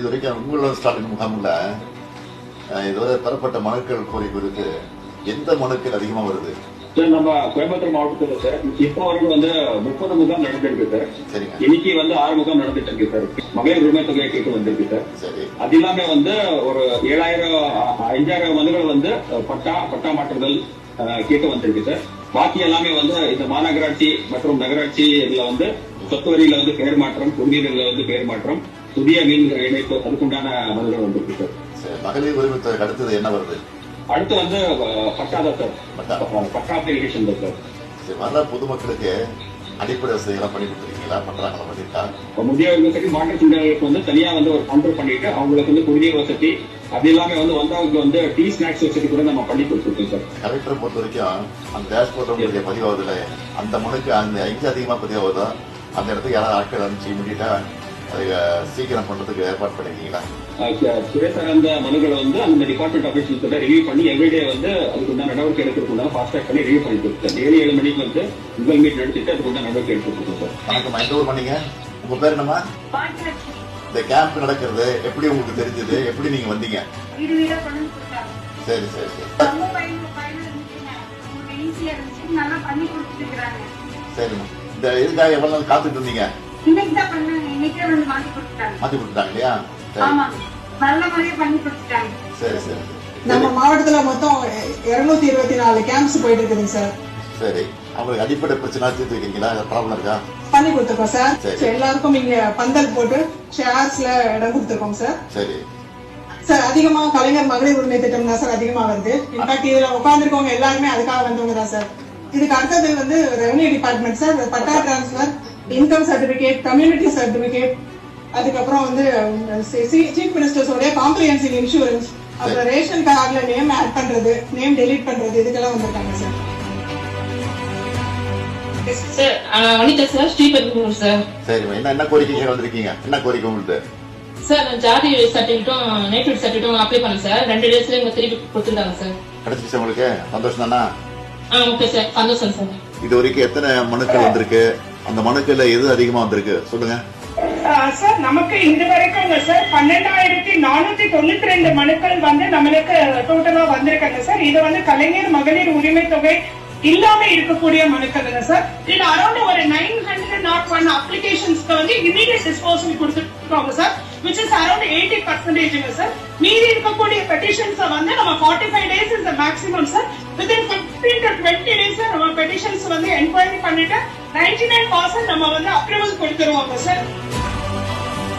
இது வரைக்கும் உங்களோட ஸ்டாலின் முகாமில் இதுவரை பெறப்பட்ட மனுக்கள் கோரி குறித்து எந்த மனுக்கள் அதிகமா வருது? சார் நம்ம கோயம்புத்தூர் மாவட்டத்தில் சார் இப்போ வரைக்கும் 30 முகாம் நடந்திருக்கு சார். சரிங்க. இன்னைக்கு 6 முகாம் நடந்துட்டு இருக்கு சார். மகளிர் உரிமை தொகையை கேட்டு வந்திருக்கு சார். சரி. அது இல்லாம ஒரு 5000 மனுகள் பட்டா மாற்றுதல் கேட்டு வந்திருக்கு சார். பாக்கி எல்லாமே இந்த மாநகராட்சி மற்றும் நகராட்சி இதுல சொத்து வரியில பெயர் மாற்றம், குடிநீர்ல பெயர் மாற்றம், புதிய மீன் இணைப்பு அதுக்குண்டான மனுகள் வந்திருக்கு சார். மகளிர் உரிமை தொகை அடுத்தது என்ன வருது? அடுத்து பட்டா தான் சார். பட்டா அப்ளிகேஷன் தான் சார். வர பொதுமக்களுக்கு அடிப்படை வசதிகளாம் பண்ணி கொடுத்துருக்கீங்களா? பண்றாங்களா? பண்ணிருக்கா? முதியவர்களுக்கு மாற்றுத்திறனாளிகளுக்கு தனியா ஒரு கவுண்டர் பண்ணிட்டு அவங்களுக்கு குடிநீர் வசதி, அது இல்லாம வந்தவங்களுக்கு டீ ஸ்நாக்ஸ் வசதி கூட நம்ம பண்ணி கொடுத்துருக்கோம் சார். கலெக்டரை பொறுத்த வரைக்கும் அந்த டேஷ்போர்ட் பதிவாகுதுல அந்த மனுக்கு அந்த எங்க அதிகமா பதிவாகுதோ அந்த இடத்துக்கு யாராவது ஆட்கள் அனுப்பிச்சு இமீடியட்டா சீக்கிரம் பண்றதுக்கு ஏற்பாடு பண்ணிருக்கீங்களா? துறை சார்ந்த மனுகளை அந்த டிபார்ட்மெண்ட் ஆபீஸ்ல ரிவ்யூ பண்ணி எவ்ரிடே அதுக்கு நடவடிக்கை எடுக்கிறதுக்கு ஃபாஸ்ட் பண்ணி ரிவ்யூ பண்ணி கொடுத்தேன். டெய்லி 7 மணிக்கு உங்கள் மீட் நடத்திட்டு அதுக்கு நடவடிக்கை எடுத்துருக்கோம் சார். வணக்கம், எந்த ஊர் பண்ணீங்க? உங்க பேர் என்னமா? இந்த கேம்ப் நடக்கிறது எப்படி உங்களுக்கு தெரிஞ்சது? எப்படி நீங்க வந்தீங்க? சரி சரி சரி சரிம்மா. இந்த இதுக்காக எவ்வளவு நாள் காத்துட்டு இருந்தீங்க? மாத்தி கொடுத்துட்டாங்க இல்லையா? சரி சரி. நம்ம மாவட்டத்துல மொத்தம் 224 கேம்ப்ஸ் போயிட்டு இருக்குதுங்க சார். சரி, அவங்களுக்கு அடிப்படை பிரச்சனை தீர்த்து வைக்கிறீங்களா? ப்ராப்ளம் இருக்கா? பண்ணி கொடுத்துருக்கோம் சார். எல்லாருக்கும் இங்க பந்தல் போட்டு ஷேர்ஸ்ல இடம் கொடுத்துருக்கோம் சார். சரி சார், அதிகமா கலைஞர் மகளிர் உரிமை திட்டம் தான் சார் அதிகமா வருது. இன்ஃபேக்ட் இதுல உட்கார்ந்துருக்கவங்க எல்லாருமே அதுக்காக வந்தவங்க தான் சார். இதுக்கு அடுத்தது revenue department sir. Patta transfer, income certificate, community certificate, அதுக்கப்புறம் சீஃப் மினிஸ்டர்ஸோட காம்ப்ரிஹென்சிவ் இன்சூரன்ஸ், அப்புறம் ரேஷன் கார்டுல நேம் ஆட் பண்றது, நேம் டெலீட் பண்றது, இதுக்கெல்லாம் வந்திருக்காங்க sir. Sir Vanitha sir, Sriperumbudur sir. சரி, என்ன கோரிக்கை வந்திருக்கீங்க? என்ன கோரிக்கை உங்களுக்கு? சார் ஜாதி சர்டிபிகேட்டும் நேட்டிவ் சர்டிபிகேட்டும் அப்ளை பண்ணேன் சார். 2 டேஸ்ல எங்க திருப்பி கொடுத்துருக்காங்க சார். கிடைச்சிச்சு உங்களுக்கு? சந்தோஷம் தானா? ஓகே சார், சந்தோஷம் சார். இது வரைக்கும் எத்தனை மனுக்கள் வந்திருக்கு? அந்த மனுக்கள்ல எது அதிகமா வந்திருக்கு சொல்லுங்க சார். நமக்கு இது வரைக்கும் சார் 12,492 மனுக்கள் நம்மளுக்கு டோட்டலா வந்திருக்காங்க சார். இது கலைஞர் மகளிர் உரிமை தொகை இல்லாம இருக்கக்கூடிய மனுக்கள் சார். இது அரௌண்ட் ஒரு 901 அப்ளிகேஷன்ஸ்க்கு இமீடியட் டிஸ்போசல் கொடுத்துருக்காங்க sir, which is around 80% sir. மீதி இருக்கக்கூடிய பெட்டிஷன்ஸ் நம்ம 45 days is the maximum sir. within 15 to 20 days நம்ம பெட்டிஷன்ஸ் என்கொயரி பண்ணிட்டு 99% நம்ம அப்ரூவல் கொடுத்துருவாங்க சார்.